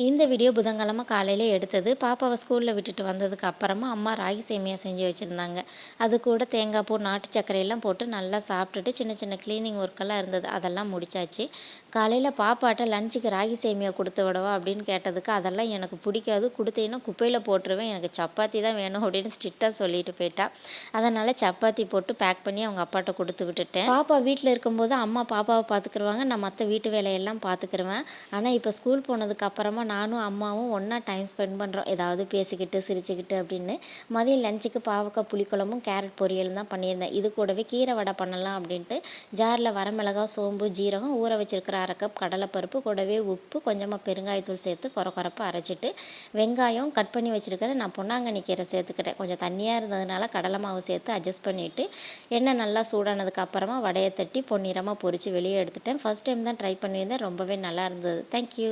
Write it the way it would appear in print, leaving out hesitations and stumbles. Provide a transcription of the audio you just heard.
இந்த வீடியோ புதன்கிழமை காலையில எடுத்தது. பாப்பாவ ஸ்கூல்ல விட்டுட்டு வந்ததுக்கு அப்புறமா அம்மா ராகி சேமியா செஞ்சு வச்சுருந்தாங்க. அது கூட தேங்காய் பூ, நாட்டு சர்க்கரையெல்லாம் போட்டு நல்லா சாப்பிட்டுட்டு சின்ன சின்ன கிளீனிங் ஒர்க்கெல்லாம் இருந்தது. அதெல்லாம் முடிச்சாச்சு. காலையில பாப்பாட்ட லஞ்சுக்கு ராகி சேமியா கொடுத்து விடவா அப்படின்னு கேட்டதுக்கு, அதெல்லாம் எனக்கு பிடிக்காது. கொடுத்தீங்கன்னா குப்பையில போட்டுருவேன். எனக்கு சப்பாத்தி தான் வேணும் அப்படின்னு ஸ்ட்ரிக்ட்டா சொல்லிட்டு போயிட்டா. அதனால சப்பாத்தி போட்டு பேக் பண்ணி அவங்க அப்பாட்ட கொடுத்து விட்டுட்டேன். பாப்பா வீட்ல இருக்கும்போது அம்மா பாப்பாவ பார்த்துக்கிருவாங்க. நான் மத்த வீட்டு வேலையெல்லாம் பார்த்துக்கிருவேன். ஆனா இப்போ ஸ்கூல் போனதுக்கு அப்புறமா நானும் அம்மாவும் ஒன்றா டைம் ஸ்பெண்ட் பண்ணுறோம். ஏதாவது பேசிக்கிட்டு சிரிச்சுக்கிட்டு அப்படின்னு. மதியம் லஞ்சுக்கு பாவக்காய் புளிக்குழம்பும் கேரட் பொரியலும் தான் பண்ணியிருந்தேன். இது கூடவே கீரை வடை பண்ணலாம் அப்படின்ட்டு ஜாரில் வரமிளகாய், சோம்பு, ஜீரகம், ஊற வச்சிருக்கிற 1/2 கப் கடலைப்பருப்பு, கூடவே உப்பு, கொஞ்சமாக பெருங்காயத்தூள் சேர்த்து கொரகொரப்பா அரைச்சிட்டு, வெங்காயம் கட் பண்ணி வச்சுருக்கிறேன். நான் பொன்னாங்கண்ணி கீரை சேர்த்துக்கிட்டேன். கொஞ்சம் தண்ணியாக இருந்ததுனால கடலை மாவு சேர்த்து அட்ஜஸ்ட் பண்ணிவிட்டு எண்ணெய் நல்லா சூடானதுக்கு அப்புறமா வடையை தட்டி பொன்னிறமாக பொரித்து வெளியே எடுத்துட்டேன். ஃபஸ்ட் டைம் தான் ட்ரை பண்ணியிருந்தேன். ரொம்பவே நல்லா இருந்தது. தேங்க்யூ.